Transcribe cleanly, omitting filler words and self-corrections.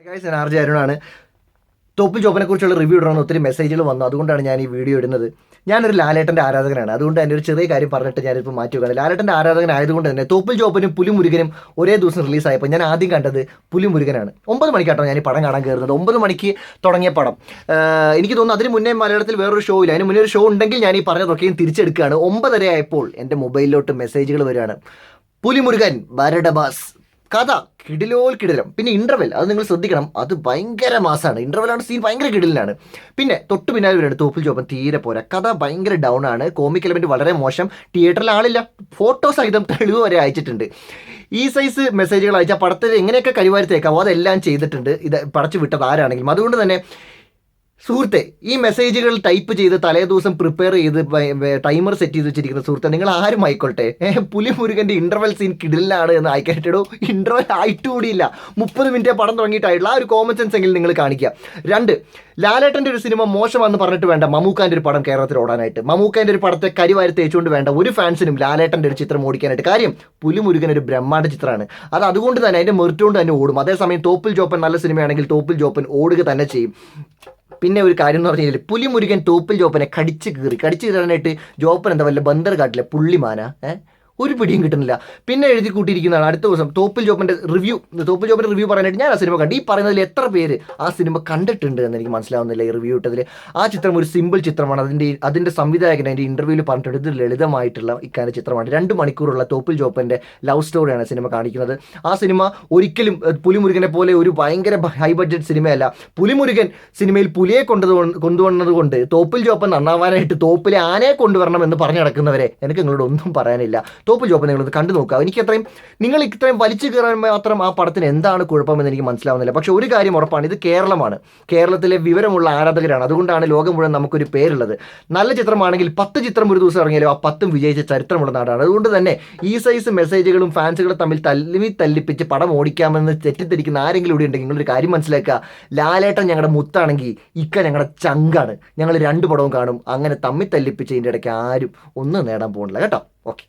Guys, ഞാൻ RJ അരുണാണ്. Thoppil ജോബിനെ കുറിച്ചുള്ള review ഇടണമെന്ന് ഒത്തിരി മെസ്സേജുകൾ വന്നു. അതുകൊണ്ടാണ് ഞാൻ ഈ വീഡിയോ ഇടുന്നത്. ഞാനൊരു ലാലേട്ടൻ്റെ ആരാധകനാണ്. അതുകൊണ്ട് തന്നെ ഒരു ചെറിയ കാര്യം പറഞ്ഞിട്ട് ഞാനിപ്പോൾ മാറ്റി വെക്കുകയാണ്. ലാലേട്ടൻ്റെ ആരാധകനായതുകൊണ്ട് തന്നെ തോപ്പിൽ ജോബിനും പുലിമുരുകനും ഒരേ ദിവസം റിലീസായപ്പോൾ ഞാൻ ആദ്യം കണ്ടത് പുലിമുരുകനാണ്. 9 മണിക്കാട്ടോ ഞാൻ ഈ പടം കാണാൻ കയറുന്നത്. 9 മണിക്ക് തുടങ്ങിയ പടം. എനിക്ക് തോന്നുന്നു അതിന് മുന്നേ മലയാളത്തിൽ വേറൊരു ഷോ ഇല്ല. അതിന് മുന്നേ ഒരു ഷോ ഉണ്ടെങ്കിൽ ഞാൻ ഈ പറഞ്ഞതൊക്കെയും തിരിച്ചെടുക്കുകയാണ്. 9:30 ആയപ്പോൾ എൻ്റെ മൊബൈലിലോട്ട് മെസ്സേജുകൾ വരികയാണ്. പുലിമുരുകൻ ബരഡബാസ് കഥ കിടിലം. പിന്നെ ഇൻ്റർവെൽ, അത് നിങ്ങൾ ശ്രദ്ധിക്കണം, അത് ഭയങ്കര മാസമാണ്. ഇൻ്റർവെല്ലാണ് സീൻ ഭയങ്കര കിടിലാണ്. പിന്നെ തൊട്ട് പിന്നാലെ വരുന്നുണ്ട് തോപ്പിൽ ജോബൻ തീരെ പോരാ, കഥ ഭയങ്കര ഡൗൺ ആണ്, കോമിക് എലമെൻറ്റ് വളരെ മോശം, തിയേറ്ററിൽ ആളില്ല, ഫോട്ടോ സഹിതം തെളിവ് വരെ അയച്ചിട്ടുണ്ട്. ഈ സൈസ് മെസ്സേജുകൾ അയച്ചാൽ പടത്തിൽ എങ്ങനെയൊക്കെ കരിവാരിത്തേക്കാവോ അതെല്ലാം ചെയ്തിട്ടുണ്ട് ഇത് പടച്ചു വിട്ടത് ആരാണെങ്കിലും. അതുകൊണ്ട് തന്നെ സുഹൃത്തെ, ഈ മെസ്സേജുകൾ ടൈപ്പ് ചെയ്ത് തലേദിവസം പ്രിപ്പയർ ചെയ്ത് ടൈമർ സെറ്റ് ചെയ്ത് വെച്ചിരിക്കുന്ന സുഹൃത്തെ, നിങ്ങൾ ആരും ആയിക്കോട്ടെ, പുലിമുരുകൻ്റെ ഇൻ്റർവെൽ സീൻ കിടിലാണ് എന്ന് അയക്കാനിട്ടോ. ഇൻ്റർവെൽ ആയിട്ടുകൂടിയില്ല, 30 മിനിറ്റേ പടം തുടങ്ങിയിട്ടായിട്ടുള്ള ആ ഒരു കോമൺ സെൻസ് എങ്കിലും നിങ്ങൾ കാണിക്കുക. 2, ലാലേട്ടൻ്റെ ഒരു സിനിമ മോശമാണെന്ന് പറഞ്ഞിട്ട് വേണ്ട മമ്മൂക്കാൻ്റെ ഒരു പടം കേരളത്തിൽ ഓടാനായിട്ട്. മമ്മൂക്കാൻ്റെ ഒരു പടത്തെ കരിവാരി തേച്ചുകൊണ്ട് വേണ്ട ഒരു ഫാൻസിനും ലാലേട്ടൻ്റെ ഒരു ചിത്രം ഓടിക്കാനായിട്ട്. കാര്യം പുലിമുരുകൻ ഒരു ബ്രഹ്മാണ്ഡ ചിത്രമാണ്. അതുകൊണ്ട് തന്നെ അതിൻ്റെ മെറിറ്റ് കൊണ്ട് തന്നെ ഓടും. അതേസമയം തോപ്പിൽ ജോപ്പൻ നല്ല സിനിമയാണെങ്കിൽ തോപ്പിൽ ജോപ്പൻ ഓടുക തന്നെ ചെയ്യും. പിന്നെ ഒരു കാര്യം എന്ന് പറഞ്ഞു കഴിഞ്ഞാൽ പുലിമുരുകൻ തോപ്പിൽ ജോപ്പനെ കടിച്ച് കീറാനായിട്ട് ജോപ്പൻ എന്താ വല്ല ബന്ദർ കാട്ടില്ല പുള്ളിമാന ഒരു പിടിയും കിട്ടുന്നില്ല. പിന്നെ എഴുതി കൂട്ടിയിരിക്കുന്നതാണ് അടുത്ത ദിവസം തോപ്പിൽ ജോപ്പൻ്റെ റിവ്യൂ പറയാനായിട്ട് ഞാൻ ആ സിനിമ കണ്ടു. ഈ പറയുന്നതിൽ എത്ര പേര് ആ സിനിമ കണ്ടിട്ടുണ്ട് എന്ന് എനിക്ക് മനസ്സിലാവുന്നില്ല. ഈ റിവ്യൂ ഇട്ടതിൽ ആ ചിത്രം ഒരു സിമ്പിൾ ചിത്രമാണ്. അതിൻ്റെ സംവിധായകൻ അതിൻ്റെ ഇൻ്റർവ്യൂവിൽ പറഞ്ഞിട്ടുണ്ട് ഇത് ലളിതമായിട്ടുള്ള ഇക്കാന ചിത്രമാണ്. 2 മണിക്കൂറുള്ള തോപ്പിൽ ജോപ്പൻ്റെ ലവ് സ്റ്റോറിയാണ് സിനിമ കാണിക്കുന്നത്. ആ സിനിമ ഒരിക്കലും പുലിമുരുകനെ പോലെ ഒരു ഭയങ്കര ഹൈ ബഡ്ജറ്റ് സിനിമയല്ല. പുലിമുരുകൻ സിനിമയിൽ പുലിയെ കൊണ്ടുവന്നത് കൊണ്ട് തോപ്പിൽ ജോപ്പൻ നന്നാവാനായിട്ട് തോപ്പിലെ ആനയെ കൊണ്ടുവരണം എന്ന് പറഞ്ഞു നടക്കുന്നവരെ എനിക്ക് നിങ്ങളോട് ഒന്നും പറയാനില്ല. തോപ്പിൽ ജോപ്പൻ നിങ്ങളത് കണ്ടു നോക്കുക. നിങ്ങൾ ഇത്രയും വലിച്ചു കയറാൻ മാത്രം ആ പടത്തിന് എന്താണ് കുഴപ്പമെന്ന് എനിക്ക് മനസ്സിലാവുന്നില്ല. പക്ഷെ ഒരു കാര്യം ഉറപ്പാണ്, ഇത് കേരളമാണ്, കേരളത്തിലെ വിവരമുള്ള ആരാധകരാണ്. അതുകൊണ്ടാണ് ലോകം മുഴുവൻ നമുക്കൊരു പേരുള്ളത്. നല്ല ചിത്രമാണെങ്കിൽ 10 ചിത്രം ഒരു ദിവസം ഇറങ്ങിയാലും ആ 10ഉം വിജയിച്ച ചരിത്രമുള്ള നാടാണ്. അതുകൊണ്ട് തന്നെ ഈ സൈസ് മെസ്സേജുകളും ഫാൻസുകളെ തമ്മിൽ തല്ലിപ്പിച്ച് പടം ഓടിക്കാമെന്ന് തെറ്റിദ്ധരിക്കുന്ന ആരെങ്കിലും ഇവിടെ ഉണ്ടെങ്കിൽ നിങ്ങളൊരു കാര്യം മനസ്സിലാക്കുക, ലാലേട്ടൻ ഞങ്ങളുടെ മുത്താണെങ്കിൽ ഇക്ക ഞങ്ങളുടെ ചങ്കാണ്. ഞങ്ങൾ 2 പടവും കാണും. അങ്ങനെ തമ്മിൽ തല്ലിപ്പിച്ച് ഇതിൻ്റെ ഇടയ്ക്ക് ആരും ഒന്നും നേടാൻ പോകുന്നില്ല കേട്ടോ. ഓക്കെ.